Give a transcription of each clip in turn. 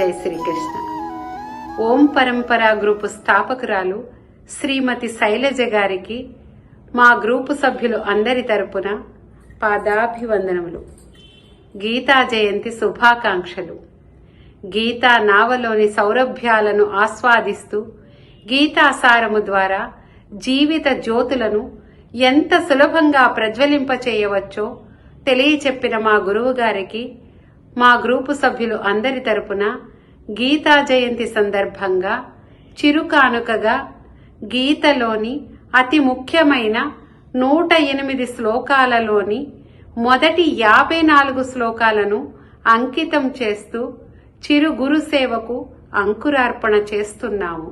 జై శ్రీకృష్ణ. ఓం పరంపరా గ్రూపు స్థాపకురాలు శ్రీమతి శైలజ గారికి మా గ్రూపు సభ్యులు అందరి తరపున పాదాభివందనములు. గీతా జయంతి శుభాకాంక్షలు. గీతా నావలోని సౌరభ్యాలను ఆస్వాదిస్తూ గీతాసారము ద్వారా జీవిత జ్యోతులను ఎంత సులభంగా ప్రజ్వలింపచేయవచ్చో తెలియచెప్పిన మా గురువు గారికి మా గ్రూపు సభ్యులు అందరి తరపున గీతా జయంతి సందర్భంగా చిరుకానుకగా గీతలోని అతి ముఖ్యమైన 108 శ్లోకాలలోని మొదటి 54 శ్లోకాలను అంకితం చేస్తూ చిరు గురు సేవకు అంకురార్పణ చేస్తున్నాము.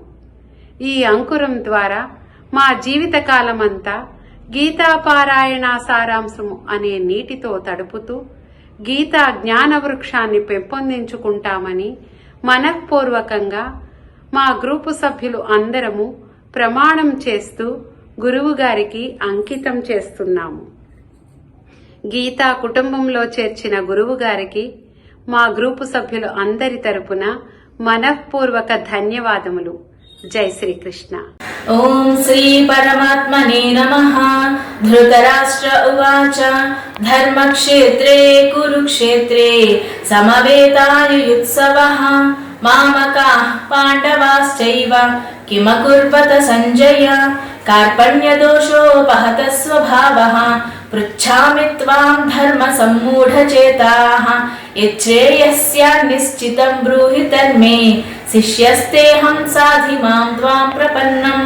ఈ అంకురం ద్వారా మా జీవితకాలమంతా గీతాపారాయణ సారాంశము అనే నీటితో తడుపుతూ గీతా జ్ఞాన వృక్షాన్ని పెంపొందించుకుంటామని మనఃపూర్వకంగా మా గ్రూపు సభ్యులు అందరము ప్రమాణం చేస్తూ గురువు గారికి అంకితం చేస్తున్నాము. గీతా కుటుంబంలో చేర్చిన గురువు గారికి మా గ్రూపు సభ్యులు అందరి తరపున మనఃపూర్వక ధన్యవాదములు. జై శ్రీకృష్ణ. ఓం శ్రీ పరమాత్మనే నమః. ధృతరాష్ట్ర ఉవాచ ధర్మక్షేత్రే కురుక్షేత్రే సమవేతాయుయుత్సవః మామకాః పాండవాశ్చైవ కిమకుర్వత సంజయ కార్పణ్యదోషోపహత స్వభావః పృచ్ఛామి త్వాం ధర్మ సమ్మూఢచేతాః యచ్ఛ్రేయస్యాన్నిశ్చితం బ్రూహి తన్మే శిష్యస్తేహం సాధి మాం త్వాం ప్రపన్నం.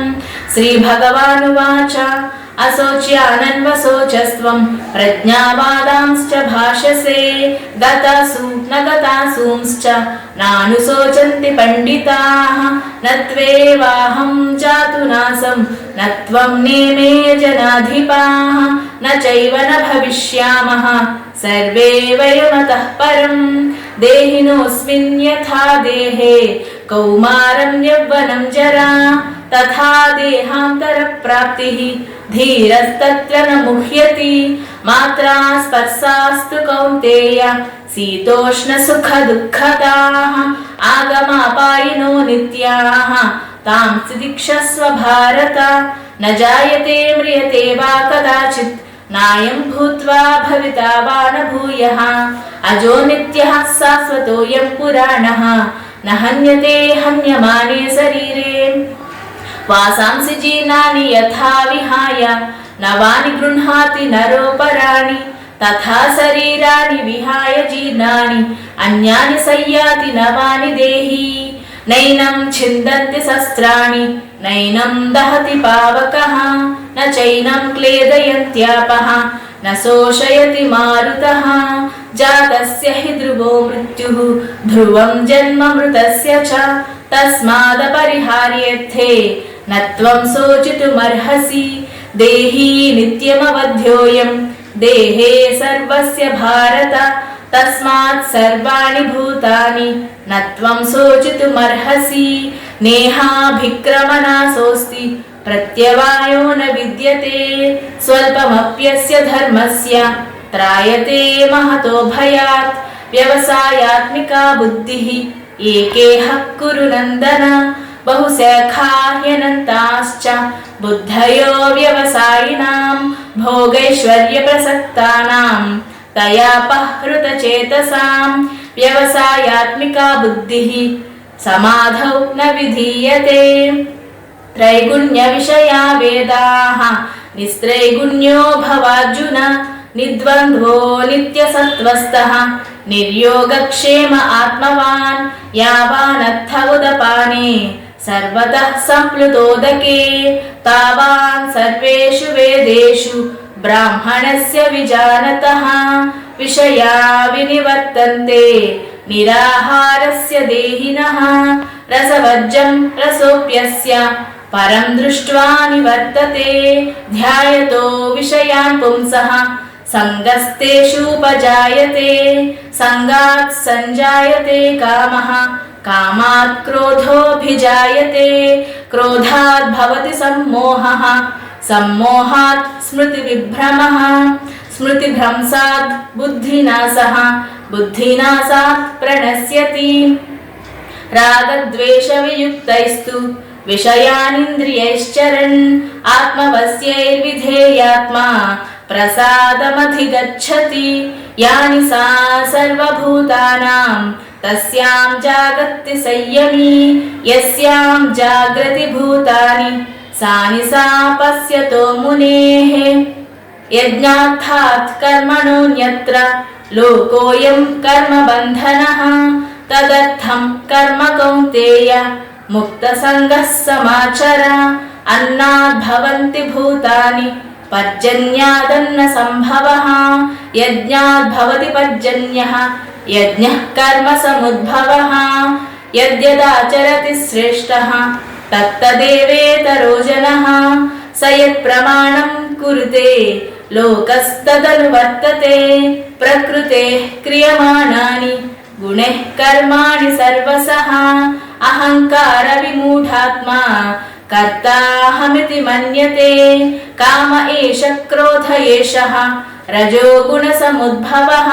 శ్రీ భగవానువాచ అశోచ్యానన్వశోచస్త్వం ప్రజ్ఞావాదాంశ్చ భాషసే గతాసు న గతాసూంశ్చ నానుశోచంతి పండితాః నత్వేవాహం జాతునాసం నత్వం నేమే జనాధిపాః న చైవ న భవిష్యామః సర్వే వయమతః పరం. దేహినోస్మిన్ యథా దేహే కౌమారం యవ్వనం జరా తథా దేహాంతర ప్రాప్తిః ధీరస్తత్ర న ముహ్యతి. మాత్రా స్పర్శాస్తు కౌంతేయ శీతోష్ణ సుఖ దుఃఖదాః ఆగమాపాయినో నిత్యాః తాం తిదిక్షస్వ భారత. న జాయతే మ్రియతే వా కదాచిత్ నాయం భూత్వా భవితా వా న భూయః అజో నిత్యః శాశ్వతోయం పురాణః న హన్యతే హన్యమానే శరీరే. వాసాంసి జీర్ణాని యథా విహాయ నవాని గృహ్ణాతి నరోపరాణి తథా శరీరాని విహాయ జీర్ణాని అన్యాని సంయాతి నవాని దేహి. నైనం ఛిందంతి శస్త్రాణి నైనం దహతి పావకః న చైనం క్లేదయంత్యాపః న శోషయతి మారుతః. జాతస్య హి ధ్రువో మృత్యుః ధ్రువం జన్మ మృతస్య చ తస్మాదపరిహార్యేర్థే న త్వం శోచితుమర్హసి. దేహీ నిత్యమవధ్యోయం దేహే సర్వస్య భారత తస్మాత్ సర్వాణి భూతాని న త్వం శోచితుమర్హసి. నేహాభిక్రమనాశోస్తి ప్రత్యవాయో న విద్యతే స్వల్పమప్యస్య ధర్మస్య త్రాయతే మహతో భయాత్. వ్యవసాయాత్మికా బుద్ధిః ఏకేహ కురు నందన బహుశాఖా హ్యనంతాశ్చ బుద్ధయో వ్యవసాయినాం భోగైశ్వర్య ప్రసక్తానాం తయాపహృత చేతసాం. వ్యవసాయాత్మికా బుద్ధిః సమాధౌ న విధీయతే. త్రైగుణ్య విషయా వేదాః నిస్త్రైగుణ్యో భవార్జున నిద్వంద్వో నిత్యసత్వస్థః నిర్యోగక్షేమ ఆత్మవాన్ యావానర్థ ఉదపానే సర్వతః సంప్లుతోదకే తావాన్ సర్వేషు వేదేషు బ్రాహ్మణస్య విజానతః. విషయా వినివర్తంతే నిరాహారస్య దేహినః రసవర్జం రసోప్యస్య పరం దృష్ట్వా నివర్తతే. ధ్యాయతో విషయాన్ పుంసః సంగస్తేషూపజాయతే సంగాత్ సంజాయతే కామః కామాత్ క్రోధోభిజాయతే క్రోధాత్ భవతి సమ్మోహః సమ్మోహాత్ స్మృతి విభ్రమః స్మృతిభ్రంశాత్ బుద్ధినాశః బుద్ధినాశాత్ ప్రణశ్యతి. रागद्वेषवियुक्तैस्तु विषयानिन्द्रियैश्चरन् आत्मवश्यैर्विधेयात्मा प्रसादमधिगच्छति। यानि सा सर्वभूतानां तस्यां जागर्ति संयमी। यस्यां जाग्रति भूतानि सा निशा पश्यतो मुनेः। यज्ञार्थात् कर्मणोऽन्यत्र लोकोऽयं कर्मबन्धनः। तदर्थं कर्म कौन्तेय मुक्तसङ्गः समाचर। अन्नाद् भवन्ति भूतानि पर्जन्यादन्न सम्भवः। यज्ञाद् भवति पर्जन्यः यज्ञः कर्म समुद्भवः। यद्यदाचरति श्रेष्ठः तत्तदेवेतरो जनः। स यत्प्रमाणं कुरुते लोकस्तदनुवर्तते। प्रकृतेः क्रियमाणानि गुणैः कर्माणि सर्वशः। अहङ्कारविमूढात्मा कर्ताहमिति मन्यते। काम एष क्रोध एषः रजोगुणसमुद्भवः।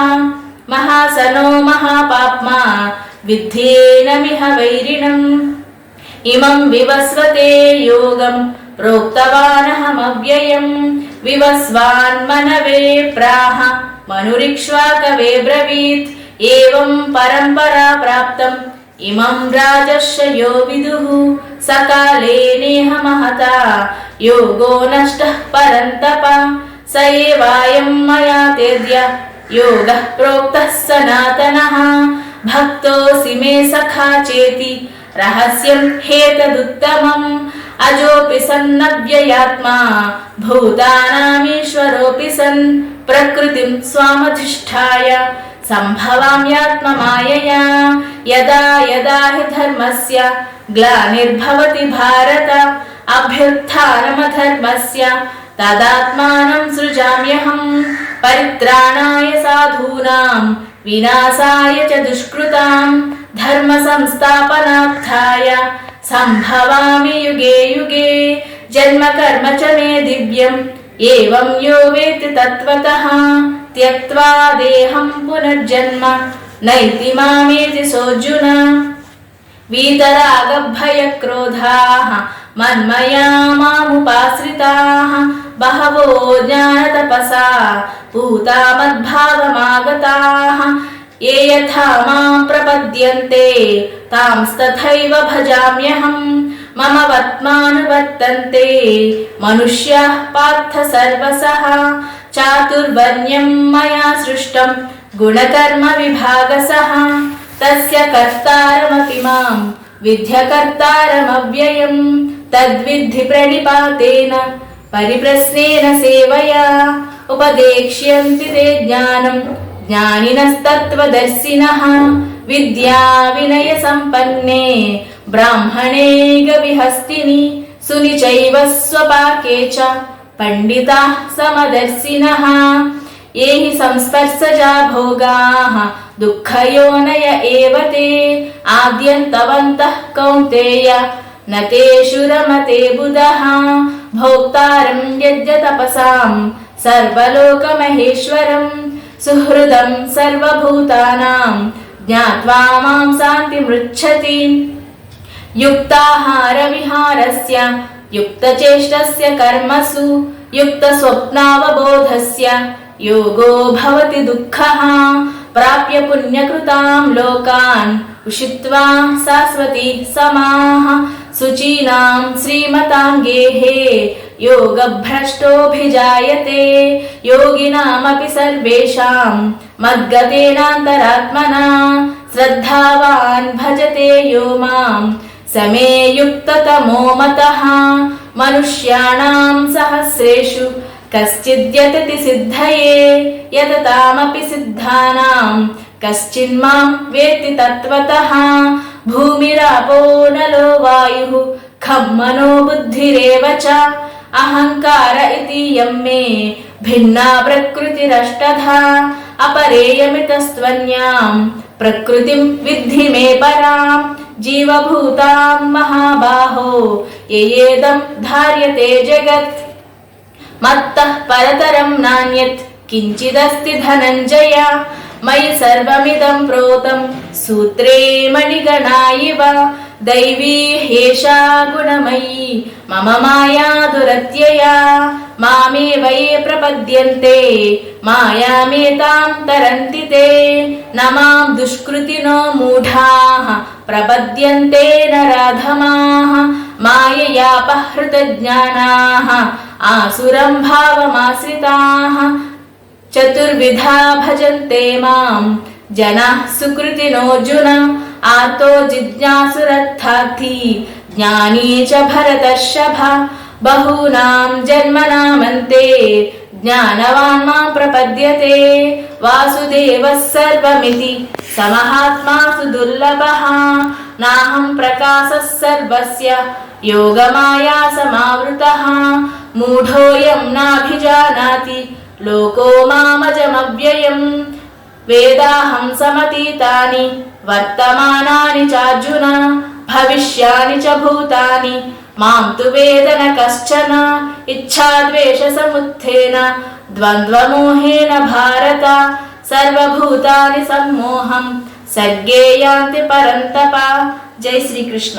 महासनो महापाप्मा विद्धेनमिह वैरिणम्। इमं विवस्वते योगं प्रोक्तवानहमव्ययम्। विवस्वान् मनवे प्राह मनुरिक्ष्वाकवे ब्रवीत्। एवं परम्परा प्राप्तम् इमं राजर्षयो विदुः। सकाले नेह महता योगो नष्टः परन्तप। स एवायं मया तेद्य योगः प्रोक्तः सनातनः। भक्तोऽसि मे सखा चेति रहस्यं ह्येतदुत्तमम्। अजोऽपि सन्नव्ययात्मा भूतानामीश्वरोऽपि सन्। प्रकृतिं स्वामधिष्ठाय सम्भवाम्यात्ममायया। यदा यदा हि धर्मस्य ग्लानिर्भवति भारत। अभ्युत्थानमधर्मस्य तदात्मानं सृजाम्यहम्। परित्राणाय साधूनां विनाशाय च दुष्कृतां। धर्म संस्थापनार्थाय सम्भवामि युगे युगे। जन्म कर्म च मे दिव्यम् एवं यो वेत्ति तत्त्वतः। त्यक्त्वा देहं पुनर्जन्म नैति मामेति सोऽर्जुन। वीतरागभयक्रोधाः मन्मया मामुपाश्रिताः। बहवो ज्ञानतपसा पूता मद्भावमागताः। ये यथा मां प्रपद्यन्ते तांस्तथैव भजाम्यहम्। मम वर्त्मानुवर्तन्ते मनुष्याः पार्थ सर्वशः। चातुर्वर्ण्यं मया सृष्टं गुणकर्म विभागशः। तस्य कर्तारमपि मां विद्यकर्तारमव्ययम्। तद्विद्धि प्रणिपातेन परिप्रश्नेन सेवया। उपदेक्ष्यन्ति ते ज्ञानं ज्ञानिनस्तत्त्वदर्शिनः। विद्या विनय सम्पन्ने ब्राह्मणे गविहस्तिनि। सुनिचैव स्वपाके च पंडिताः समदर्शिनः। ये हि संस्पर्शजा भोगाः दुःखयोनय एव ते। आद्यन्तवन्तः कौन्तेय न तेषु रमते बुधः। भोक्तारं यज्ञ तपसां सर्वलोकमहेश्वरं। सुहृदं सर्वभूतानां ज्ञात्वा मां शान्तिमृच्छति। युक्ताहारविहारस्य युक्तचेष्टस्य कर्मसु युक्तस्वप्नावबोधस्य योगो भवति दुःखः। प्राप्य पुण्यकृतां लोकान् उषित्वा शाश्वती समाः। शुचीनां श्रीमतां गेहे योगभ्रष्टोऽभिजायते। योगिनामपि सर्वेषां मद्गतेनान्तरात्मना। श्रद्धावान् भजते यो मां स मे युक्ततमो मतः। मनुष्याणां सहस्रेषु कश्चिद्यतति सिद्धये। यततामपि सिद्धानां कश्चिन्मां वेत्ति तत्त्वतः। भूमिरापो नलो वायुः खं मनो बुद्धिरेव च। अहङ्कार इति यं मे भिन्ना प्रकृतिरष्टधा। अपरेयमितस्त्वन्यां प्रकृतिं विद्धि मे पराम्। जीवभूतां महाबाहो येदं धार्यते जगत्। मत्तः परतरं नान्यत् किञ्चिदस्ति धनञ्जय। मयि सर्वमिदं प्रोतं सूत्रे मणिगणा इव दैवी ह्येषा गुणमयी मम माया दुरत्यया मामेव ये प्रपद्यन्ते मायामेतां तरन्ति ते न मां दुष्कृतिनो मूढाः प्रपद्यन्ते नराधमाः माययापहृतज्ञानाः आसुरं भावमाश्रिताः चतुर्विधा भजन्ते मां जनाः सुकृतिनोऽर्जुन आर्तो जिज्ञासुरर्थार्थी ज्ञानी च भरतर्षभ बहूनां जन्मनामन्ते ज्ञानवान् मां प्रपद्यते वासुदेवः सर्वमिति समहात्मा सुदुर्लभः नाहं प्रकाशः सर्वस्य योगमाया समावृतः मूढोऽयं नाभिजानाति लोको मामजमव्ययम् वेदाहं समतीतानि वर्तमानानि चार्जुन भविष्यानि च भूतानि मां तु वेद न कश्चन इच्छाद्वेषसमुत्थेन द्वन्द्वमोहेन भारत सर्वभूतानि सम्मोहं सर्गे यान्ति परन्तप। जय श्री कृष्ण।